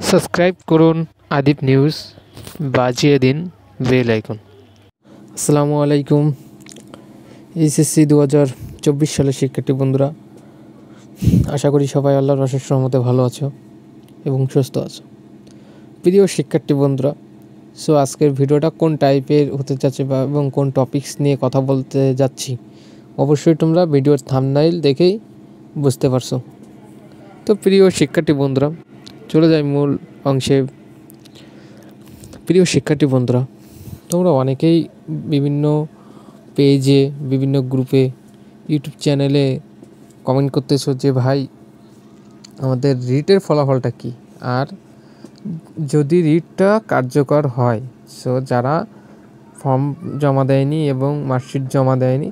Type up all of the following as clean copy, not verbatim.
Subscribe করুন আদিপ news, বাজিয়ে দিন বেল আইকন। আসসালামু আলাইকুম। এইচএসসি 2024 সালের শিক্ষার্থী বন্ধুরা, আশা করি সবাই আল্লাহর অশেষ রহমতে ভালো আছো এবং সুস্থ আছো। প্রিয় শিক্ষার্থী বন্ধুরা, আজকের ভিডিওটা কোন টাইপের হতে যাচ্ছে এবং কোন টপিকস নিয়ে কথা বলতে যাচ্ছি অবশ্যই তোমরা ভিডিওর থাম্বনেইল দেখেই বুঝতে পারছো। তো প্রিয় শিক্ষার্থী বন্ধুরা, চলে যাই মূল অংশে। প্রিয় শিক্ষার্থী বন্ধুরা, তোমরা অনেকেই বিভিন্ন পেজে, বিভিন্ন গ্রুপে, ইউটিউব চ্যানেলে কমেন্ট করতেছো যে ভাই আমাদের রিটের ফলাফলটা কী, আর যদি রিটটা কার্যকর হয়, যারা ফর্ম জমা দেয়নি এবং মার্কশিট জমা দেয়নি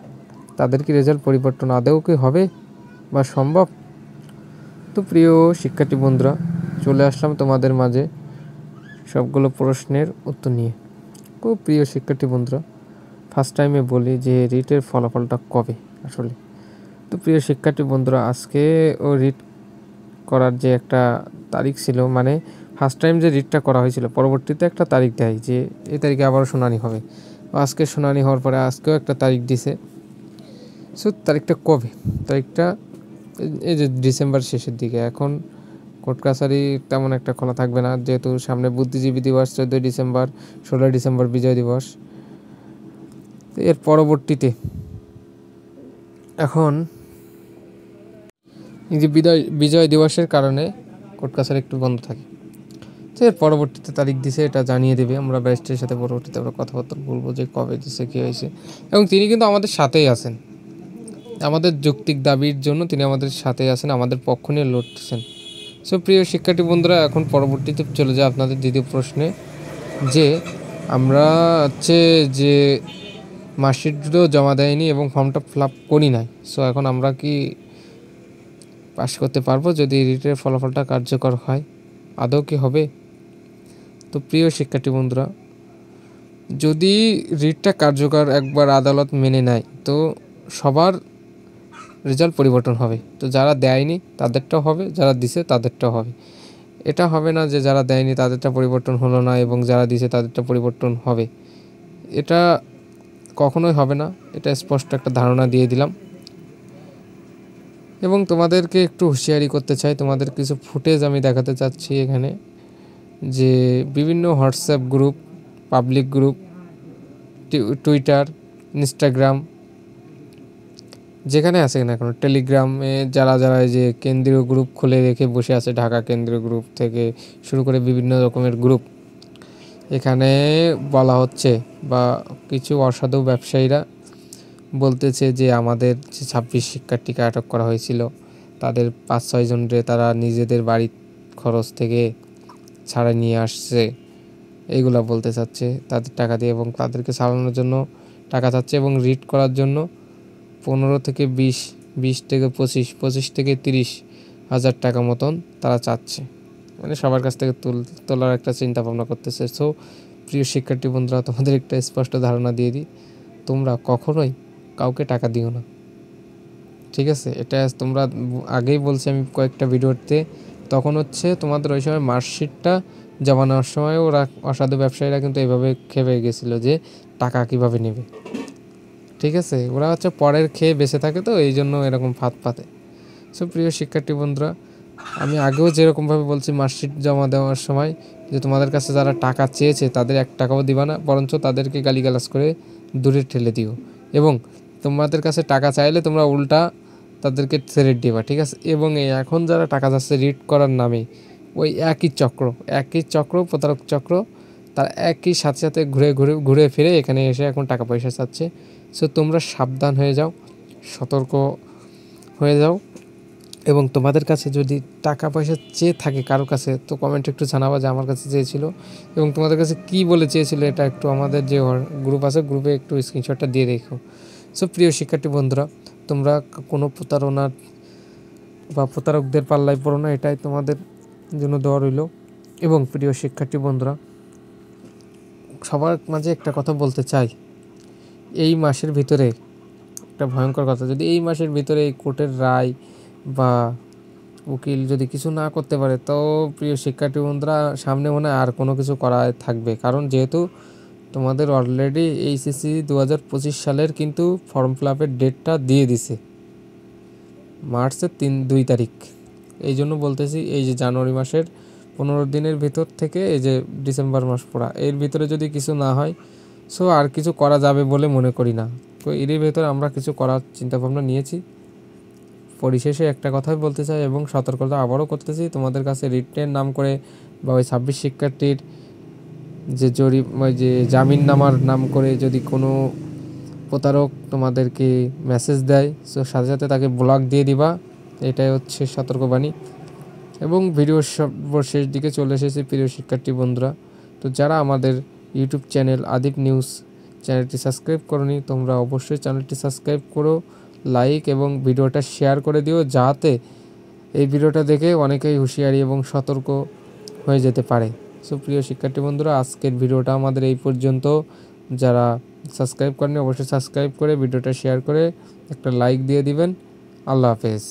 তাদের কি রেজাল্ট পরিবর্তন আদৌ কি হবে বা সম্ভব? তো প্রিয় শিক্ষার্থী বন্ধুরা, চলে আসলাম তোমাদের মাঝে সবগুলো প্রশ্নের উত্তর নিয়ে। খুব প্রিয় শিক্ষার্থী বন্ধুরা, ফার্স্ট টাইমে বলি যে রিটের ফলাফলটা কবে আসলে। তো প্রিয় শিক্ষার্থী বন্ধুরা, আজকে রিট করার যে একটা তারিখ ছিল, মানে ফার্স্ট টাইম যে রিটটা করা হয়েছিল পরবর্তীতে একটা তারিখ দেয় যে এই তারিখে আবারও শুনানি হবে। আজকে শুনানি হওয়ার পরে আজকেও একটা তারিখ দিছে। তারিখটা কবে? তারিখটা এই যে ডিসেম্বর শেষের দিকে। এখন কোর্ট কাছারি তেমন একটা খোলা থাকবে না, যেহেতু সামনে বুদ্ধিজীবী দিবস 14 ডিসেম্বর, 16 ডিসেম্বর বিজয় দিবস। এর পরবর্তীতে এখন এই যে বিজয় দিবসের কারণে কোর্ট কাছারি একটু বন্ধ থাকে। তো এর পরবর্তীতে তারিখ দিছে, এটা জানিয়ে দেবে। আমরা ব্যারিস্টারের সাথে পরবর্তীতে আমরা কথাবার্তা বলবো যে কবে দিছে, কী হয়েছে। এবং তিনি কিন্তু আমাদের সাথেই আছেন, আমাদের যৌক্তিক দাবির জন্য তিনি আমাদের সাথেই আছেন, আমাদের পক্ষ নিয়ে লড়তেছেন। প্রিয় শিক্ষার্থী বন্ধুরা, এখন পরবর্তীতে চলে যায় আপনাদের দ্বিতীয় প্রশ্নে, যে আমরা যে মার্কশিটও জমা দেয়নি এবং ফর্মটা ফিল আপ করি নাই, এখন আমরা কি পাস করতে পারবো যদি রিটের ফলাফলটা কার্যকর হয়? আদৌ কি হবে? তো প্রিয় শিক্ষার্থী বন্ধুরা, যদি রিটটা কার্যকর একবার আদালত মেনে নেয় তো সবার রেজাল্ট পরিবর্তন হবে। তো যারা দেয়নি তাদেরটাও হবে, যারা দিছে তাদেরটাও হবে। এটা হবে না যে যারা দেয়নি তাদেরটা পরিবর্তন হলো না এবং যারা দিছে তাদেরটা পরিবর্তন হবে। এটা কখনোই হবে না, এটা স্পষ্ট একটা ধারণা দিয়ে দিলাম। এবং তোমাদেরকে একটু হুঁশিয়ারি করতে চাই, তোমাদের কিছু ফুটেজ আমি দেখাতে চাচ্ছি এখানে, যে বিভিন্ন WhatsApp group, public group, Twitter, Instagram, যেখানে আছে না এখন, টেলিগ্রামে যারা এই যে কেন্দ্রীয় গ্রুপ খুলে রেখে বসে আছে, ঢাকা কেন্দ্রীয় গ্রুপ থেকে শুরু করে বিভিন্ন রকমের গ্রুপ, এখানে বলা হচ্ছে বা কিছু অসাধু ব্যবসায়ীরা বলতেছে যে আমাদের যে 26 শিক্ষার্থীকে আটক করা হয়েছিল তাদের 5-6 জনরে তারা নিজেদের বাড়ির খরচ থেকে ছাড়া নিয়ে আসছে, এইগুলা বলতে চাচ্ছে তাদের টাকা দিয়ে, এবং তাদেরকে চালানোর জন্য টাকা চাচ্ছে, এবং রিট করার জন্য 15 থেকে 20 থেকে 25 থেকে 30 হাজার টাকা মতন তারা চাচ্ছে, মানে সবার কাছ থেকে তোলার একটা চিন্তা ভাবনা করতেছে। প্রিয় শিক্ষার্থী বন্ধুরা, তোমাদের একটা স্পষ্ট ধারণা দিয়ে দিই, তোমরা কখনোই কাউকে টাকা দিও না, ঠিক আছে? এটা তোমরা আগেই বলছি আমি কয়েকটা ভিডিওতে, তখন তোমাদের ওই সময় মার্কশিটটা জমা নেওয়ার সময় ওরা অসাধু ব্যবসায়ীরা কিন্তু এইভাবে খেপে গেছিলো যে টাকা কিভাবে নেবে, ঠিক আছে? ওরা পরের খেয়ে বেঁচে থাকে, তো এই জন্য এরকম ফাঁদ পাতে। প্রিয় শিক্ষার্থী বন্ধুরা, আমি আগেও যেরকমভাবে বলছি মার্কশিট জমা দেওয়ার সময় যে তোমাদের কাছে যারা টাকা চেয়েছে তাদের 1 টাকাও দিবা না, বরঞ্চ তাদেরকে গালিগালাজ করে দূরে ঠেলে দিও, এবং তোমাদের কাছে টাকা চাইলে তোমরা উল্টা তাদেরকে থ্রেট দিবা, ঠিক আছে? এবং এখন যারা টাকা চাচ্ছে রিট করার নামে, ওই একই চক্র, প্রতারক চক্র, তার একই সাথে ঘুরে ফিরে এখানে এসে এখন টাকা পয়সা চাচ্ছে। তোমরা সাবধান হয়ে যাও, সতর্ক হয়ে যাও, এবং তোমাদের কাছে যদি টাকা পয়সা চেয়ে থাকে কারো কাছে, তো কমেন্টে একটু জানাবা যে আমার কাছে চেয়েছিল, এবং তোমাদের কাছে কী বলে চেয়েছিল এটা একটু আমাদের যে গ্রুপ আছে গ্রুপে একটু স্ক্রিনশটটা দিয়ে রেখো। প্রিয় শিক্ষার্থী বন্ধুরা, তোমরা কোনো প্রতারণার বা প্রতারকদের পাল্লায় পড়ো না, এটাই তোমাদের জন্য দোয়া রইল। এবং প্রিয় শিক্ষার্থী বন্ধুরা, সবার মাঝে একটা কথা বলতে চাই, এই মাসের ভিতরে একটা ভয়ঙ্কর কথা, যদি এই মাসের ভিতরে এই কোর্টের রায় বা উকিল যদি কিছু না করতে পারে, তো প্রিয় শিক্ষার্থী বন্ধুরা সামনে মনে হয় আর কোনো কিছু করা থাকবে, কারণ যেহেতু তোমাদের অলরেডি এইচএসসি 2025 সালের কিন্তু ফর্ম ফিল আপের ডেটটা দিয়ে দিছে মার্চের 2 তারিখ। এই জন্য বলতেছি, এই যে জানুয়ারি মাসের 15 দিনের ভিতর থেকে এই যে ডিসেম্বর মাস পড়া, এর ভিতরে যদি কিছু না হয়, সো আর কিছু করা যাবে বলে মনে করি না। তো এর ভিতরে আমরা কিছু করার চিন্তাভাবনা নিয়েছি। পরিশেষে একটা কথাই বলতে চাই এবং সতর্কতা আবারও করতেছি, তোমাদের কাছে রিটেনের নাম করে বা ওই 26 শিক্ষার্থীর যে ওই যে জামিননামার নাম করে যদি কোনো প্রতারক তোমাদেরকে মেসেজ দেয়, সো সাথে সাথে তাকে ব্লক দিয়ে দিবা, এটাই হচ্ছে সতর্কবাণী। এবং ভিডিওর সর্বশেষ দিকে চলে এসেছে প্রিয় শিক্ষার্থী বন্ধুরা। তো যারা আমাদের ইউটিউব চ্যানেল আদিপ নিউজ চ্যানেলটি সাবস্ক্রাইব করোনি, তোমরা অবশ্যই চ্যানেলটি সাবস্ক্রাইব করো, লাইক এবং ভিডিওটা শেয়ার করে দিও, যাতে এই ভিডিওটা দেখে অনেকেই হুঁশিয়ারি এবং সতর্ক হয়ে যেতে পারে। সো প্রিয় শিক্ষার্থী বন্ধুরা, আজকের ভিডিওটা আমাদের এই পর্যন্ত। যারা সাবস্ক্রাইব করেনি অবশ্যই সাবস্ক্রাইব করে ভিডিওটা শেয়ার করে একটা লাইক দিয়ে দিবেন। আল্লাহ হাফেজ।